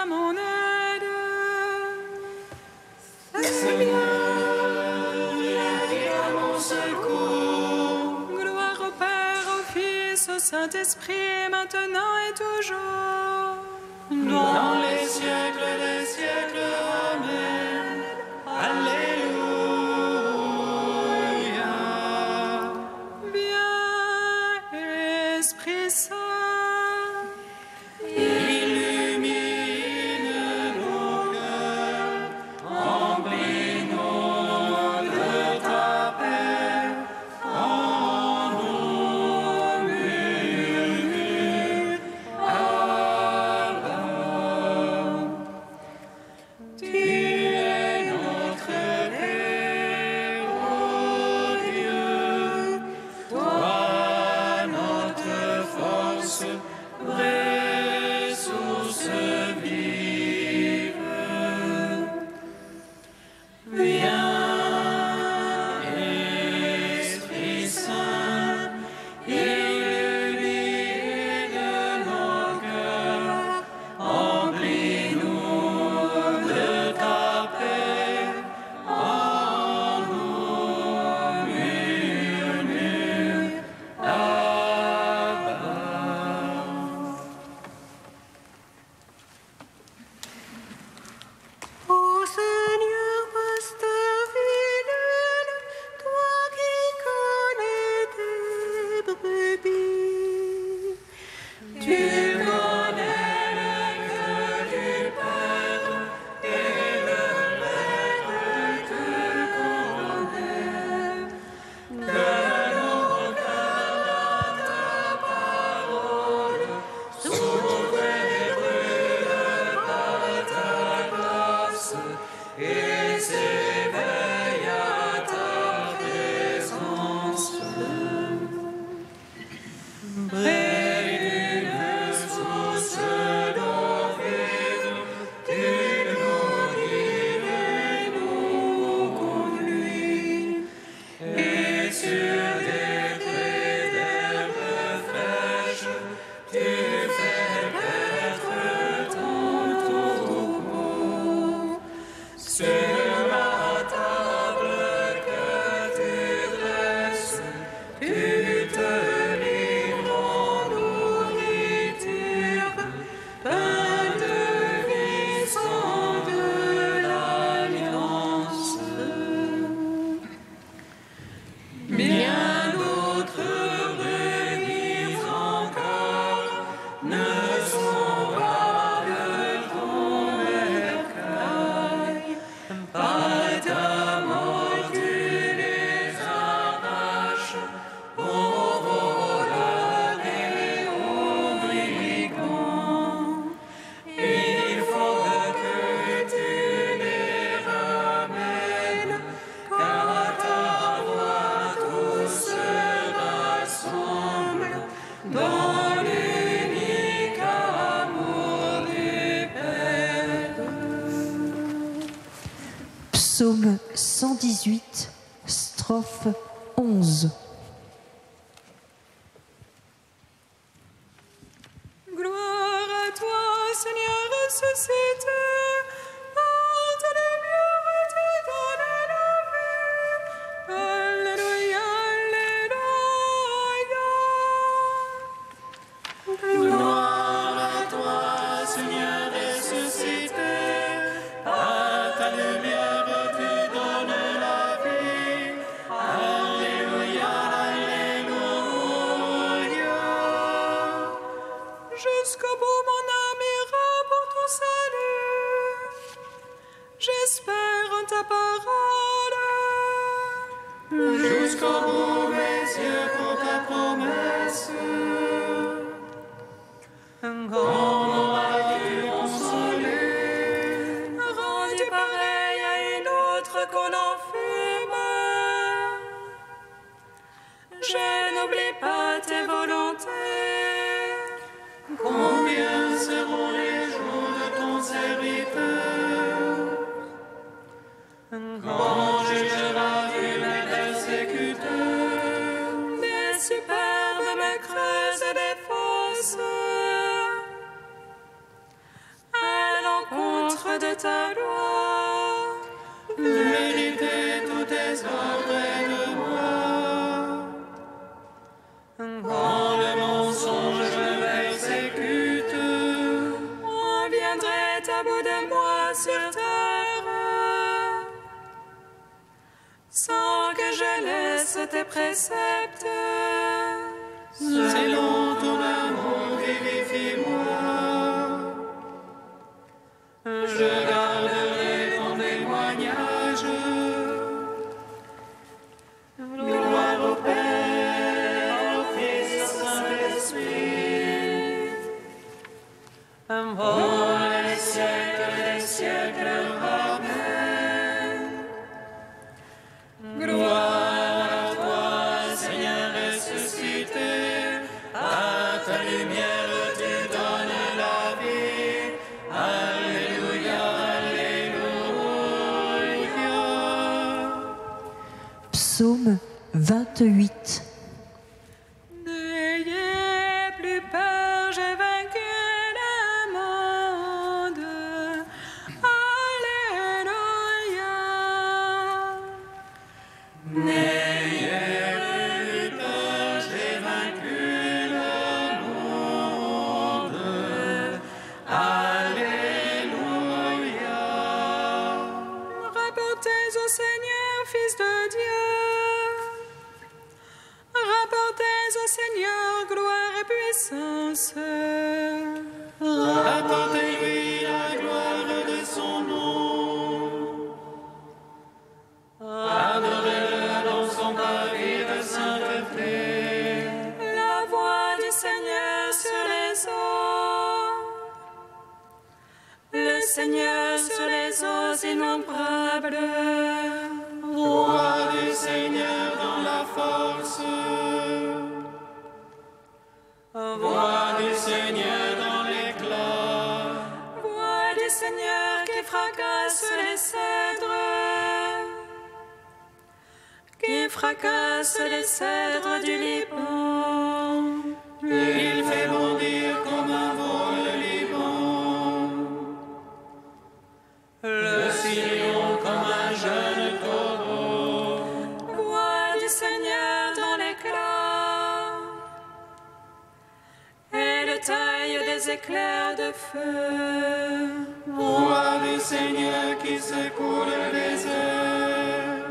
à mon aide. Seigneur, viens à mon secours. Gloire au Père, au Fils, au Saint-Esprit, maintenant et toujours. Dans les siècles des siècles. Amen. Alléluia. Viens, Esprit Saint, Illumine nos cœurs, remplis-nous de ta paix, en nous murmures. Amen. Tu es notre Père, ô Dieu, toi notre force, vraie source vive. Viens, Esprit Saint, illumine nos cœurs, remplis-nous de ta paix, en nous murmures. Abba. Ô Seigneur, pasteur fidèle, toi qui connais tes brebis, Tu connais le cœur du Père et le Maître te connaît. Donne nos cœurs à ta parole, s'ouvre et brûle par ta grâce, et s'éveille à ta présence. Près d'une source d'eau vive, tu nous guides et nous conduis, et sur des prés d'herbes fraîches, tu fais paître ton troupeau. Sur la table que tu dresses, tu te livres en nourriture, pain de vie, sang de l'alliance. Bien d'autres brebis encore ne sont pas de ton bercail. Par ta mort tu les arraches aux voleurs et aux brigands. Il faut que tu les ramènes, car ta voix tous se rassemblent dans l'unique amour du Père. Psaume 118, strophe 11. gloire à toi, Seigneur ressuscité, par ta lumière tu donnes la vie. Alléluia, Alléluia. Gloire à toi, Seigneur ressuscité, par ta lumière tu donnes la vie. Alléluia, Alléluia. Jusqu'au bout, mon âme ira pour ton salut. J'espère en ta parole. Jusqu'au bout, mes yeux pour ta promesse. Quand m'auras-tu consolé? Rendu pareil à une autre qu'on enfume. Je n'oublie pas tes volontés. Combien seront les jours de ton serviteur? Quand jugeras la vue mes persécuteurs? Des superbes me creusent des fosses. l'œuvre de ta loi. Méritez tous tes ordres de moi. Quand le mensonge m'exécute, On viendrait à bout de moi sur terre, sans que je laisse tes préceptes. selon ton amour, vivifie-moi. Je garderai ton témoignage. Gloire au Père, au Fils, au Saint-Esprit. Pour les siècles des siècles. Amen. Gloire à toi, Seigneur ressuscité. À ta lumière tu donnes la vie. Alléluia, Alléluia. Psaume 28. N'ayez plus peur, j'ai vaincu le monde. Alléluia. N'ayez plus peur, j'ai vaincu le monde. Alléluia. Rapportez au Seigneur, Fils de Dieu. Rapportez au Seigneur gloire et puissance. Apportez-lui la gloire de son nom. Adorez-le dans son pavé de sainteté. La voix du Seigneur sur les eaux. Le Seigneur sur les eaux innombrables. Voix du Seigneur dans la force. Voix du Seigneur dans l'éclat. Voix du Seigneur qui fracasse les cèdres. Qui fracasse les cèdres du Liban. Il fait bondir comme un vol le Liban. Le sillon comme un jeune taureau. Voix du Seigneur dans l'éclat. Et le taille des éclairs de feu. Voix du Seigneur qui secoue le désert.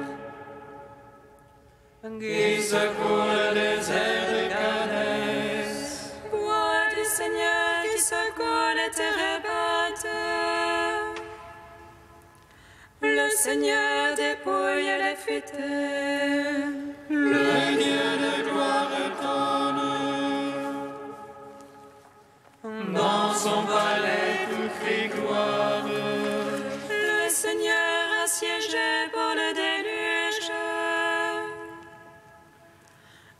Qui secoue le désert de Cadès. Voix du Seigneur qui secoue les térébintes. Le Seigneur dépouille les futés. Le Dieu de gloire trône. Dans son palais tout crie gloire. Le Seigneur assiégé pour le déluge.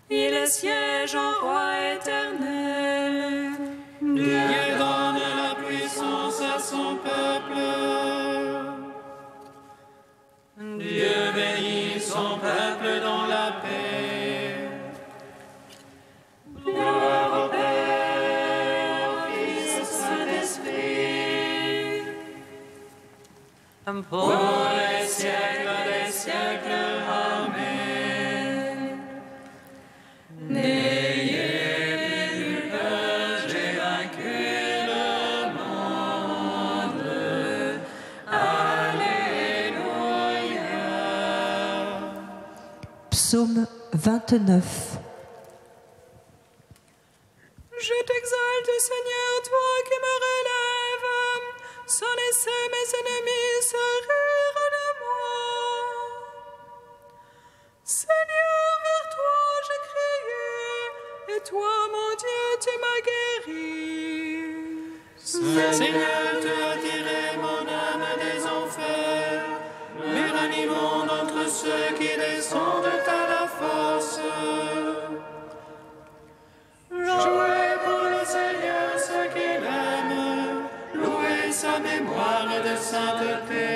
Il siège en roi éternel. Dieu donne la puissance à son peuple. Dieu bénit son peuple dans la paix. Gloire au Père, au Fils, au Saint-Esprit. Pour les siècles des siècles. Amen. N'ayez plus peur, j'ai vaincu le monde. Alléluia. Psaume 29. Je t'exalte, Seigneur, toi qui me relèves, sans laisser mes ennemis se rire de moi. Seigneur, vers toi j'ai crié, et toi, mon Dieu, tu m'as guéri. Seigneur, tu as tiré mon âme des enfers, mur immonde entre ceux qui descendent à la force. Jouez pour le Seigneur ceux qui l'aiment, louez sa mémoire de sainteté.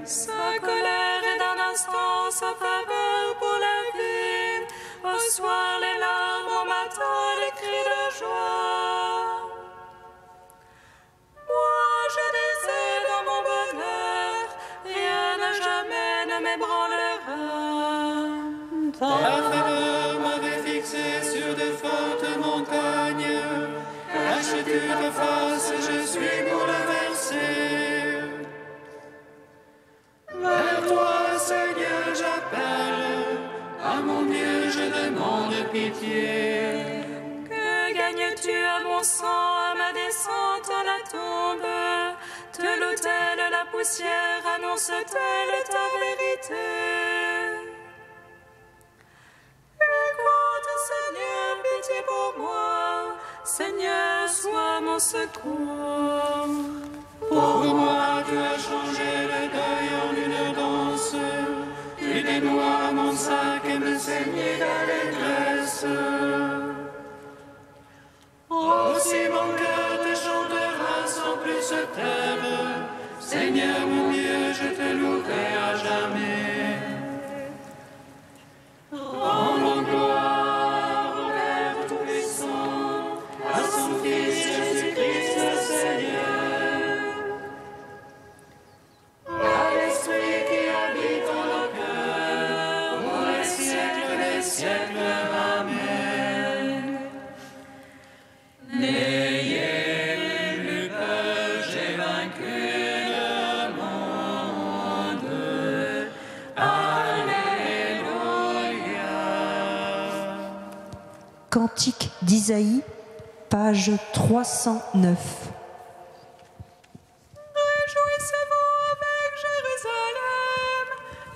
Sa colère est d'un instant, sa faveur pour la vie. Au soir les larmes, au matin les cris de joie. Moi je disais dans mon m'ébranlera. Ta faveur m'avait fixé sur de fortes montagnes. Cache-tu ta face, je suis bouleversé. Vers toi, Seigneur, j'appelle. À mon Dieu, je demande pitié. Que gagnes-tu à mon sang, à ma descente à la tombe? De l'autel, la poussière, annonce-t-elle ta vérité? Écoute, Seigneur, pitié pour moi. Seigneur, sois mon secours. Pour moi, tu as changé le deuil en une danse. Tu dénouas mon sac et me saignais d'allégresse. Aussi mon cœur te chantera sans plus se taire. Seigneur mon Dieu, je te louerai à jamais. Rendons gloire au Père Tout-Puissant, à son Fils Jésus-Christ le Seigneur, à l'Esprit qui habite en nos cœurs, pour les siècles des siècles. Amen. N'ayez plus peur, j'ai vaincu le monde. Alléluia. Cantique d'Isaïe, page 309. Réjouissez-vous avec Jérusalem,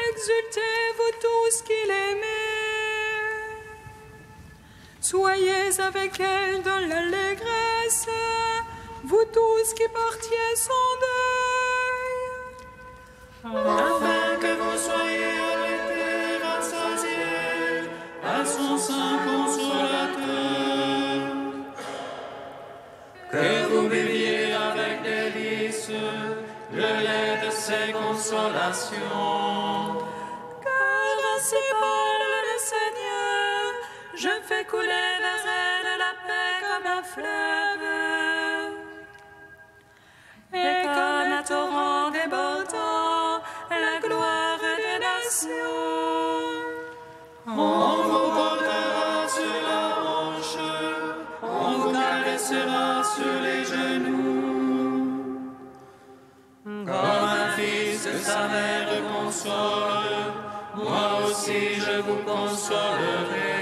exultez vous tous qui l'aimez. Soyez avec elle dans l'allégresse, vous tous qui portiez son deuil. Afin que vous soyez arrêtés, rassasiés à son sein consolateur. Que vous buviez avec délices le lait de ses consolations. Car ainsi parle le Seigneur, je fais couler vers elle la paix comme un fleuve, et comme un torrent débordant, la gloire des nations. On vous portera sur la hanche, on vous caressera sur les genoux. Comme un fils que sa mère console, moi aussi je vous consolerai.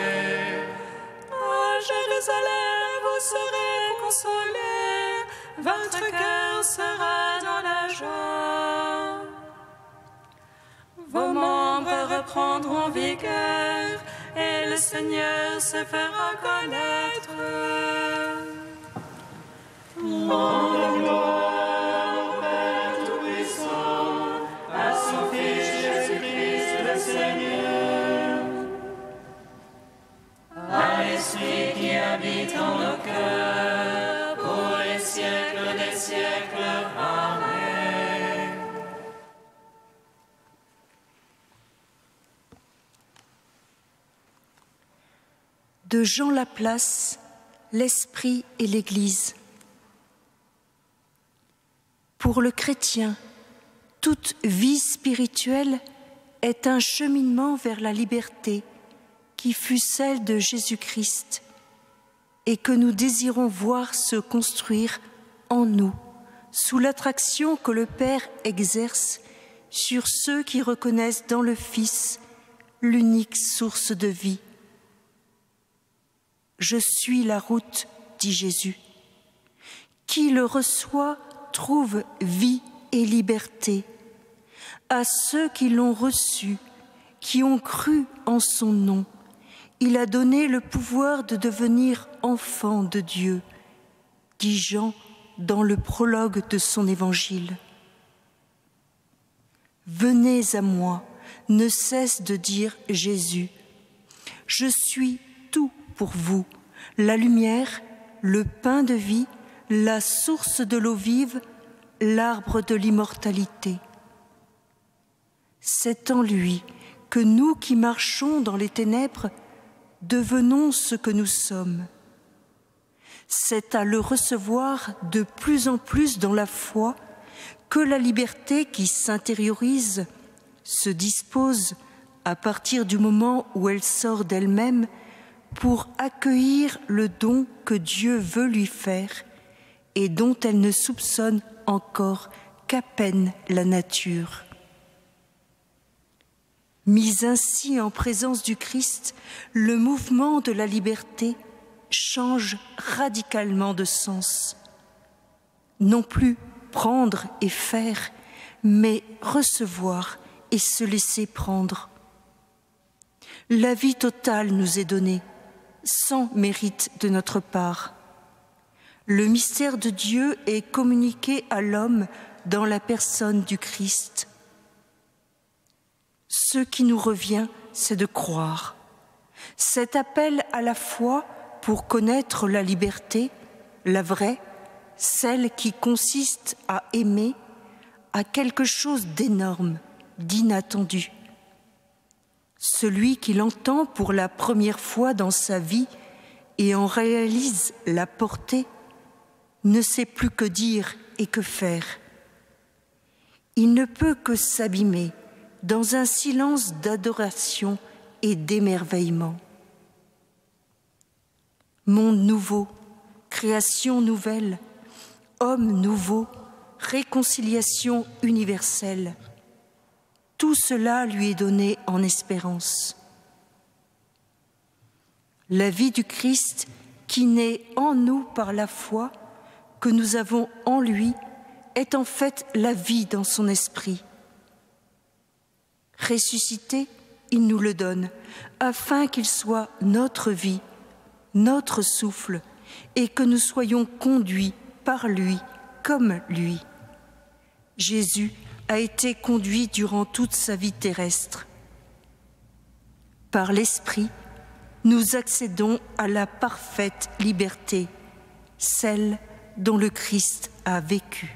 À Jérusalem, vous serez consolés, votre cœur sera dans la joie. Vos membres reprendront vigueur, et le Seigneur se fera connaître. Rendons gloire au Père Tout-Puissant, à son Fils Jésus-Christ le Seigneur, à l'Esprit qui habite en nos cœurs, pour les siècles des siècles. Amen. De Jean Laplace, l'Esprit et l'Église. Pour le chrétien, toute vie spirituelle est un cheminement vers la liberté qui fut celle de Jésus-Christ et que nous désirons voir se construire en nous sous l'attraction que le Père exerce sur ceux qui reconnaissent dans le Fils l'unique source de vie. Je suis la route, dit Jésus. Qui le reçoit trouve vie et liberté. À ceux qui l'ont reçu, qui ont cru en son nom, il a donné le pouvoir de devenir enfants de Dieu, dit Jean dans le prologue de son évangile. Venez à moi, ne cesse de dire Jésus. Je suis tout pour vous, la lumière, le pain de vie, la source de l'eau vive, l'arbre de l'immortalité. C'est en lui que nous qui marchons dans les ténèbres devenons ce que nous sommes. C'est à le recevoir de plus en plus dans la foi que la liberté qui s'intériorise se dispose, à partir du moment où elle sort d'elle-même, pour accueillir le don que Dieu veut lui faire et dont elle ne soupçonne encore qu'à peine la nature. Mise ainsi en présence du Christ, le mouvement de la liberté change radicalement de sens. Non plus prendre et faire, mais recevoir et se laisser prendre. La vie totale nous est donnée, sans mérite de notre part. Le mystère de Dieu est communiqué à l'homme dans la personne du Christ. Ce qui nous revient, c'est de croire. Cet appel à la foi pour connaître la liberté, la vraie, celle qui consiste à aimer, a quelque chose d'énorme, d'inattendu. Celui qui l'entend pour la première fois dans sa vie et en réalise la portée, ne sait plus que dire et que faire. Il ne peut que s'abîmer dans un silence d'adoration et d'émerveillement. Monde nouveau, création nouvelle, homme nouveau, réconciliation universelle. Tout cela lui est donné en espérance. La vie du Christ qui naît en nous par la foi que nous avons en lui est en fait la vie dans son esprit. Ressuscité, il nous le donne, afin qu'il soit notre vie, notre souffle, et que nous soyons conduits par lui comme lui. Jésus a été conduit durant toute sa vie terrestre. Par l'Esprit, nous accédons à la parfaite liberté, celle dont le Christ a vécu.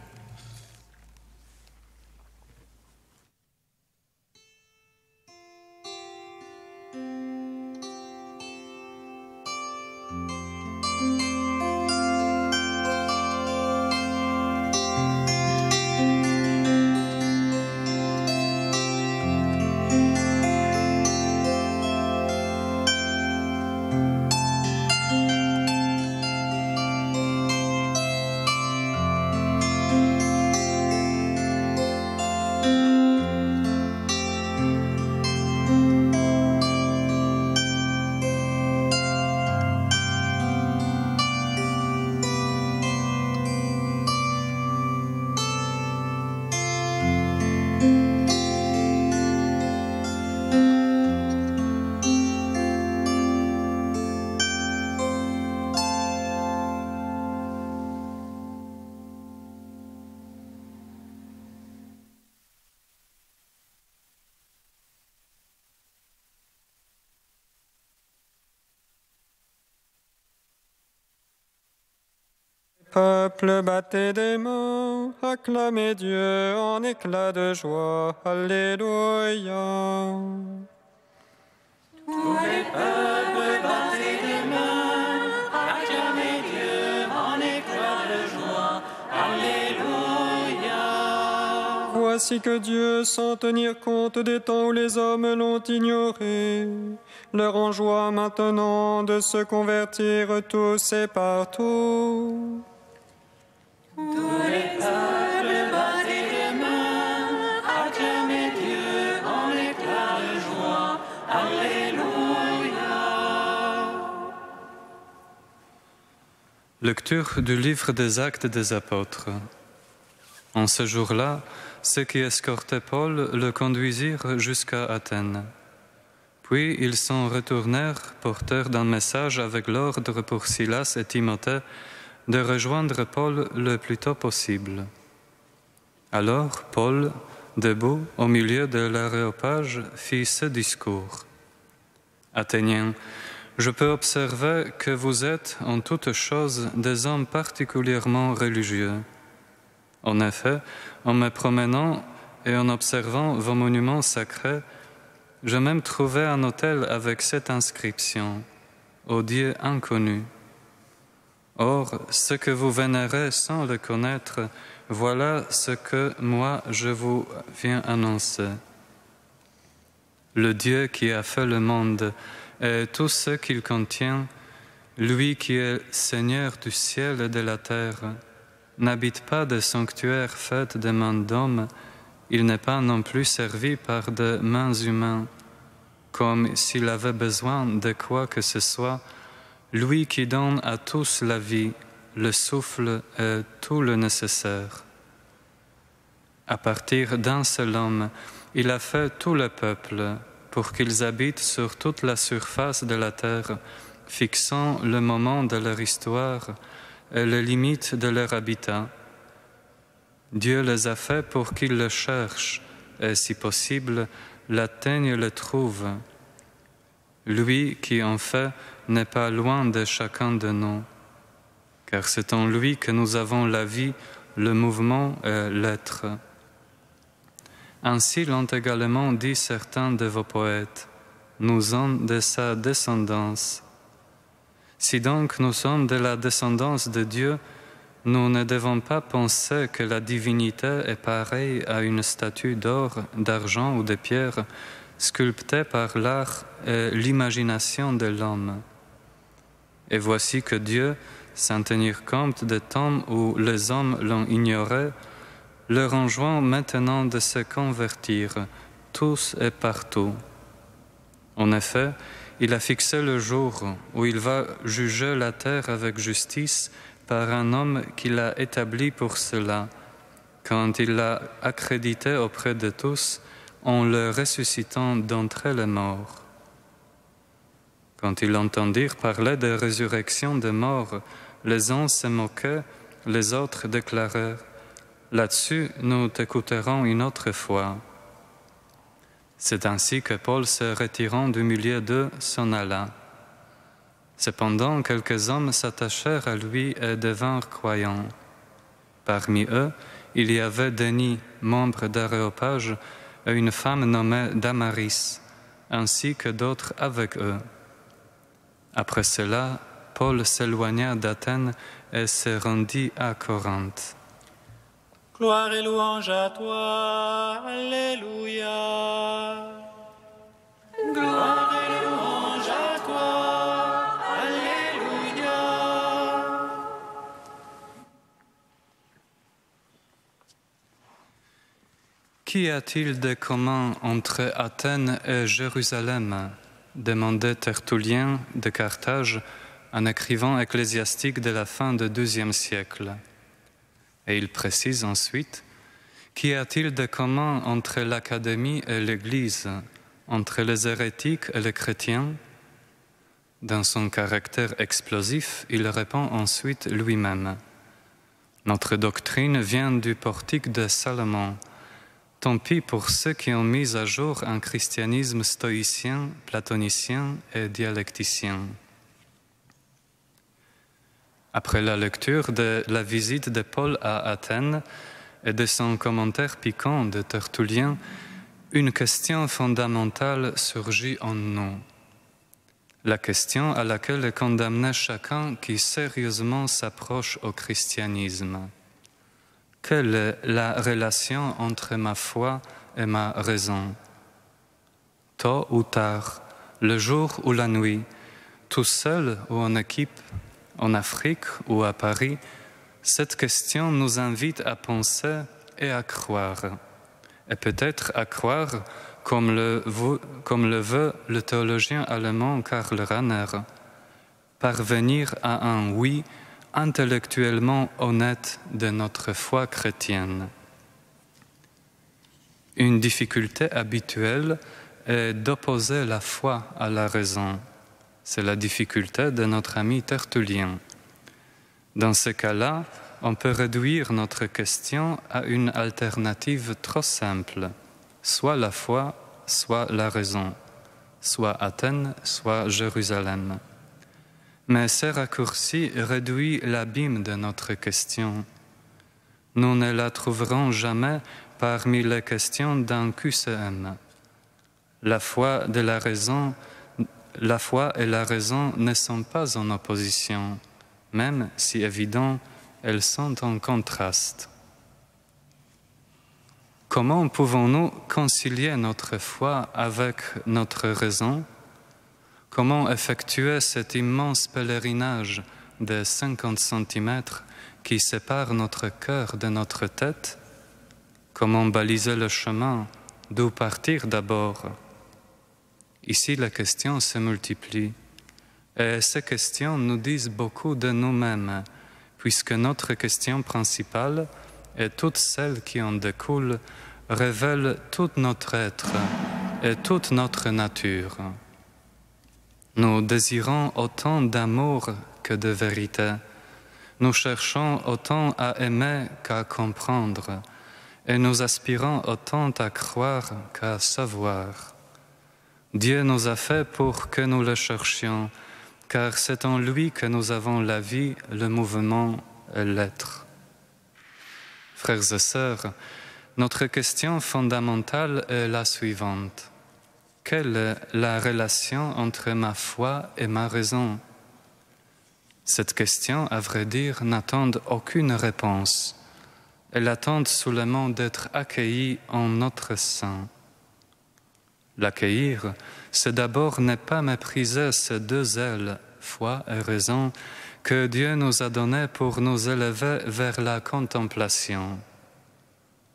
Peuple, battez des mains, acclamez Dieu en éclats de joie. Alléluia. Tous les peuples, battez des mains, acclamez Dieu en éclats de joie. Alléluia. Voici que Dieu, sans tenir compte des temps où les hommes l'ont ignoré, leur enjoint maintenant de se convertir tous et partout. Tous les peuples, battez des mains, acclamez Dieu en éclats de joie. Alléluia. Lecture du livre des Actes des Apôtres. En ce jour-là, ceux qui escortaient Paul le conduisirent jusqu'à Athènes. Puis ils s'en retournèrent, porteurs d'un message avec l'ordre pour Silas et Timothée de rejoindre Paul le plus tôt possible. Alors Paul, debout au milieu de l'aréopage, fit ce discours. Athéniens, je peux observer que vous êtes en toutes choses des hommes particulièrement religieux. En effet, en me promenant et en observant vos monuments sacrés, j'ai même trouvé un autel avec cette inscription « Au Dieu inconnu ». Or, ce que vous vénérez sans le connaître, voilà ce que moi je vous viens annoncer. Le Dieu qui a fait le monde et tout ce qu'il contient, lui qui est Seigneur du ciel et de la terre, n'habite pas de sanctuaires faits de mains d'hommes, il n'est pas non plus servi par de mains humaines, comme s'il avait besoin de quoi que ce soit, lui qui donne à tous la vie, le souffle et tout le nécessaire. À partir d'un seul homme, il a fait tout le peuple pour qu'ils habitent sur toute la surface de la terre, fixant le moment de leur histoire et les limites de leur habitat. Dieu les a faits pour qu'ils le cherchent et, si possible, l'atteignent et le trouvent. Lui qui en fait n'est pas loin de chacun de nous, car c'est en lui que nous avons la vie, le mouvement et l'être. Ainsi l'ont également dit certains de vos poètes, nous sommes de sa descendance. Si donc nous sommes de la descendance de Dieu, nous ne devons pas penser que la divinité est pareille à une statue d'or, d'argent ou de pierre, sculptée par l'art et l'imagination de l'homme. Et voici que Dieu, sans tenir compte des temps où les hommes l'ont ignoré, leur enjoint maintenant de se convertir, tous et partout. En effet, il a fixé le jour où il va juger la terre avec justice par un homme qu'il a établi pour cela, quand il l'a accrédité auprès de tous en le ressuscitant d'entre les morts. Quand ils entendirent parler de résurrection des morts, les uns se moquaient, les autres déclarèrent « Là-dessus, nous t'écouterons une autre fois ». C'est ainsi que Paul, se retirant du milieu d'eux, s'en alla. Cependant, quelques hommes s'attachèrent à lui et devinrent croyants. Parmi eux, il y avait Denis, membre d'Aréopage, et une femme nommée Damaris, ainsi que d'autres avec eux. Après cela, Paul s'éloigna d'Athènes et se rendit à Corinthe. Gloire et louange à toi, Alléluia. Gloire et louange à toi, Alléluia. Qu'y a-t-il de commun entre Athènes et Jérusalem ? Demandait Tertullien de Carthage, un écrivain ecclésiastique de la fin du XIIe siècle. Et il précise ensuite, qu'y a-t-il de commun entre l'Académie et l'Église, entre les hérétiques et les chrétiens? Dans son caractère explosif, il répond ensuite lui-même. Notre doctrine vient du portique de Salomon. Tant pis pour ceux qui ont mis à jour un christianisme stoïcien, platonicien et dialecticien. Après la lecture de la visite de Paul à Athènes et de son commentaire piquant de Tertullien, une question fondamentale surgit en nous. La question à laquelle est condamné chacun qui sérieusement s'approche au christianisme. Quelle est la relation entre ma foi et ma raison? Tôt ou tard, le jour ou la nuit, tout seul ou en équipe, en Afrique ou à Paris, cette question nous invite à penser et à croire. Et peut-être à croire, comme le veut le théologien allemand Karl Rahner, parvenir à un oui intellectuellement honnête de notre foi chrétienne. Une difficulté habituelle est d'opposer la foi à la raison. C'est la difficulté de notre ami Tertullien. Dans ce cas-là, on peut réduire notre question à une alternative trop simple, soit la foi, soit la raison, soit Athènes, soit Jérusalem. Mais ce raccourci réduit l'abîme de notre question. Nous ne la trouverons jamais parmi les questions d'un QCM. La foi et la raison ne sont pas en opposition, même si évident, elles sont en contraste. comment pouvons-nous concilier notre foi avec notre raison? Comment effectuer cet immense pèlerinage de 50 cm qui sépare notre cœur de notre tête? Comment baliser le chemin? D'où partir d'abord? Ici, les questions se multiplient. Et ces questions nous disent beaucoup de nous-mêmes, puisque notre question principale et toutes celles qui en découlent révèlent tout notre être et toute notre nature. Nous désirons autant d'amour que de vérité. Nous cherchons autant à aimer qu'à comprendre, et nous aspirons autant à croire qu'à savoir. Dieu nous a fait pour que nous le cherchions, car c'est en lui que nous avons la vie, le mouvement et l'être. Frères et sœurs, notre question fondamentale est la suivante. Quelle est la relation entre ma foi et ma raison? Cette question, à vrai dire, n'attend aucune réponse. Elle attend seulement d'être accueillie en notre sein. L'accueillir, c'est d'abord ne pas mépriser ces deux ailes, foi et raison, que Dieu nous a données pour nous élever vers la contemplation.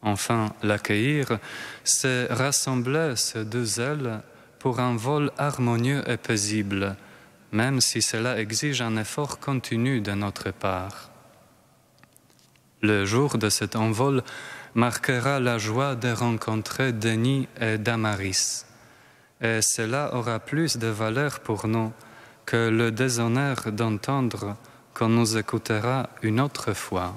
Enfin, l'accueillir, c'est rassembler ces deux ailes pour un vol harmonieux et paisible, même si cela exige un effort continu de notre part. Le jour de cet envol marquera la joie de rencontrer Denis et Damaris, et cela aura plus de valeur pour nous que le déshonneur d'entendre qu'on nous écoutera une autre fois.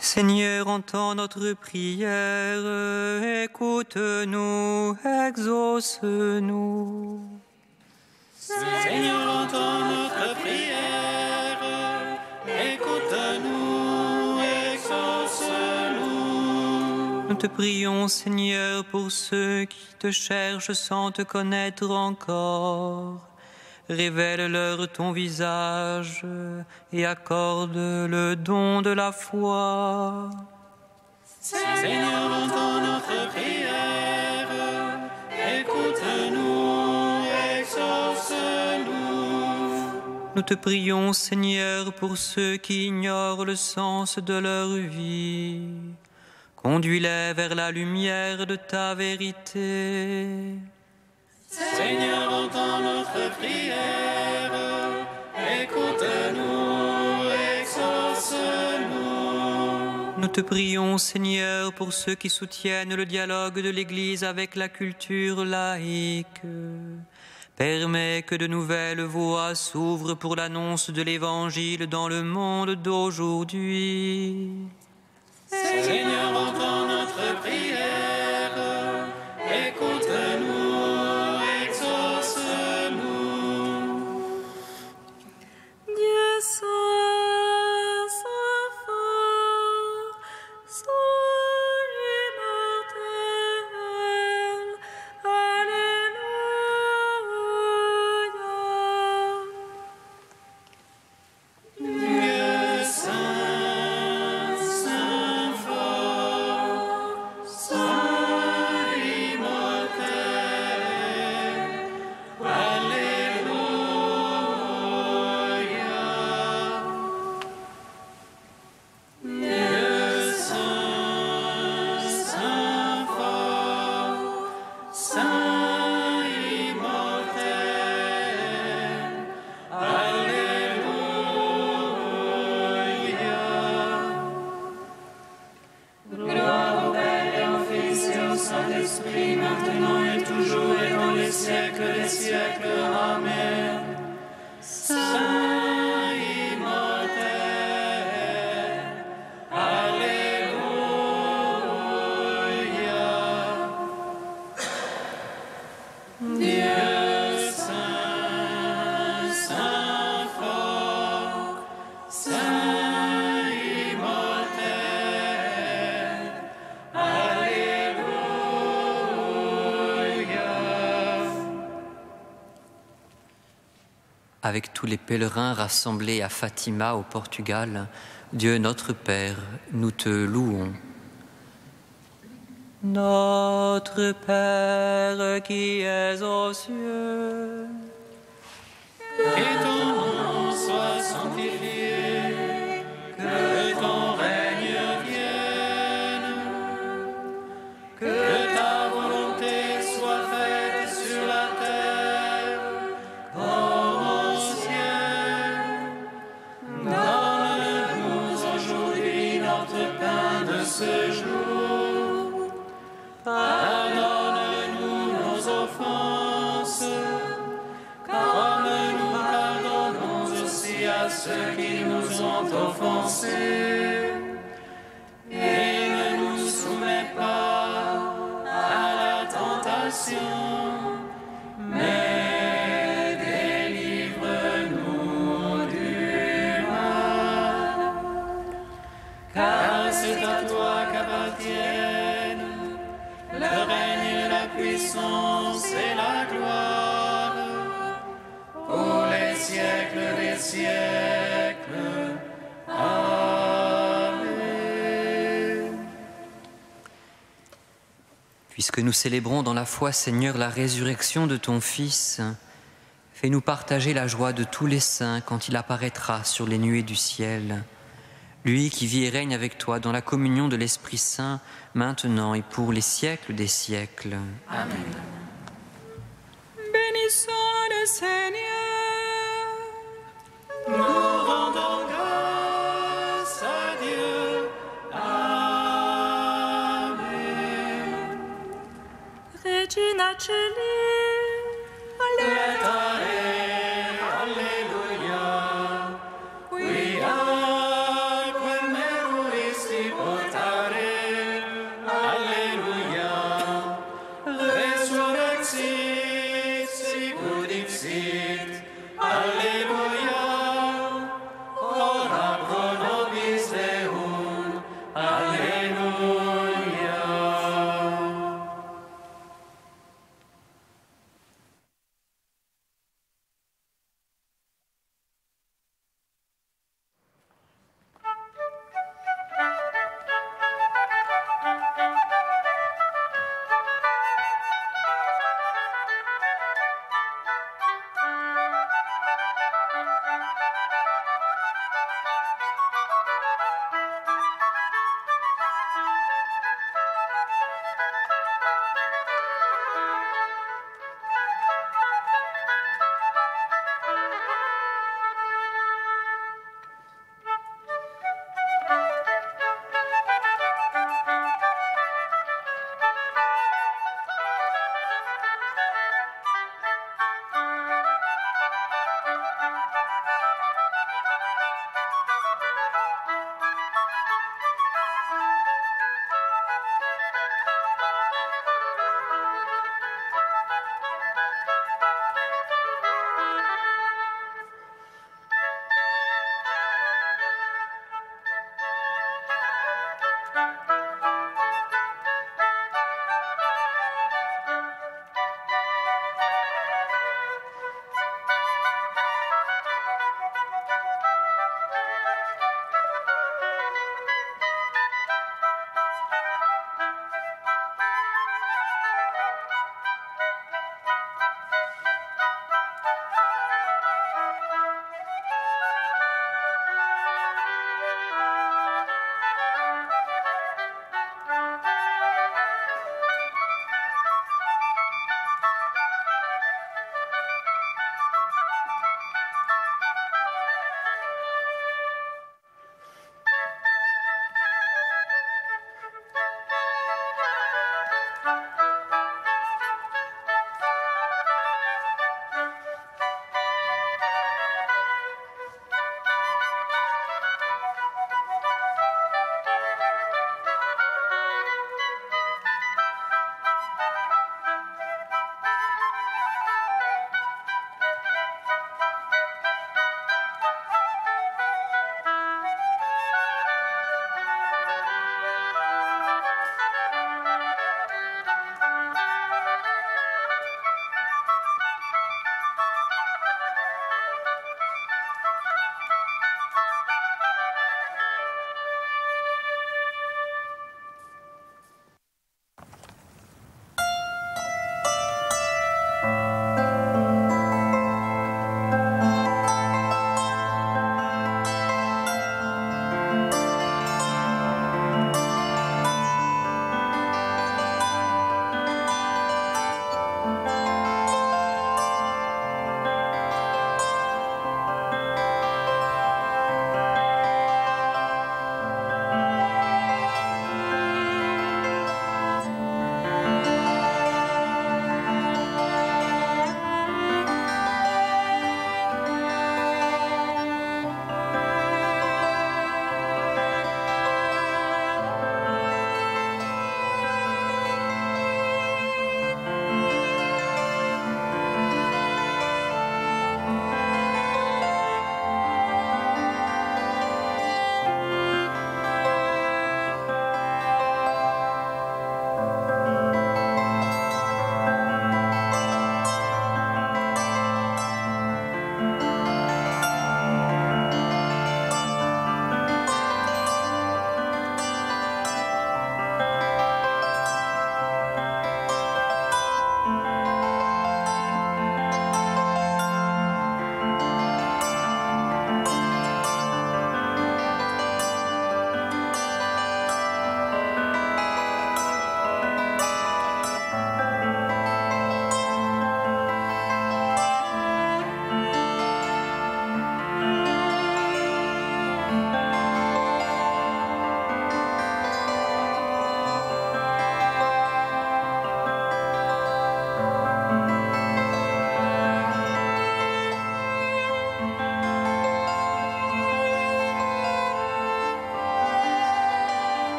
Seigneur, entends notre prière, écoute-nous, exauce-nous. Seigneur, entends notre prière, écoute-nous, exauce-nous. Nous te prions, Seigneur, pour ceux qui te cherchent sans te connaître encore. Révèle-leur ton visage et accorde le don de la foi. Seigneur, entends notre prière, écoute-nous, exauce-nous. Nous te prions, Seigneur, pour ceux qui ignorent le sens de leur vie. Conduis-les vers la lumière de ta vérité. Seigneur, entends notre prière, écoute-nous, exauce-nous. Nous te prions, Seigneur, pour ceux qui soutiennent le dialogue de l'Église avec la culture laïque. Permets que de nouvelles voies s'ouvrent pour l'annonce de l'Évangile dans le monde d'aujourd'hui. Seigneur, entends notre prière, écoute-nous. Saint, Amen. Saint immortel, Alléluia. Dieu saint, saint fort, saint immortel, Alléluia. Avec tous les pèlerins rassemblés à Fatima au Portugal, Dieu notre Père, nous te louons. Notre Père qui es aux cieux, Que ton nom soit sanctifié, que ton règne vienne, que ta volonté soit faite sur la terre comme au ciel. Donne-nous aujourd'hui notre pain de ce jour. Pardonne-nous nos offenses, comme nous pardonnons aussi à ceux qui nous ont offensés. Et ne nous soumets pas à la tentation, mais délivre-nous du mal. Car c'est à toi qu'appartiennent le règne, la puissance et la gloire pour les siècles des siècles. Amen. puisque nous célébrons dans la foi, Seigneur, la résurrection de ton Fils, fais-nous partager la joie de tous les saints quand il apparaîtra sur les nuées du ciel. Lui qui vit et règne avec toi dans la communion de l'Esprit Saint, maintenant et pour les siècles des siècles. Amen. Bénissons le Seigneur. Nous rendons grâce à Dieu. Amen. Regina Celi. Letare, alleluia. Qui meruisti portare, alleluia. Resurrexit, sic ut dixit, alleluia.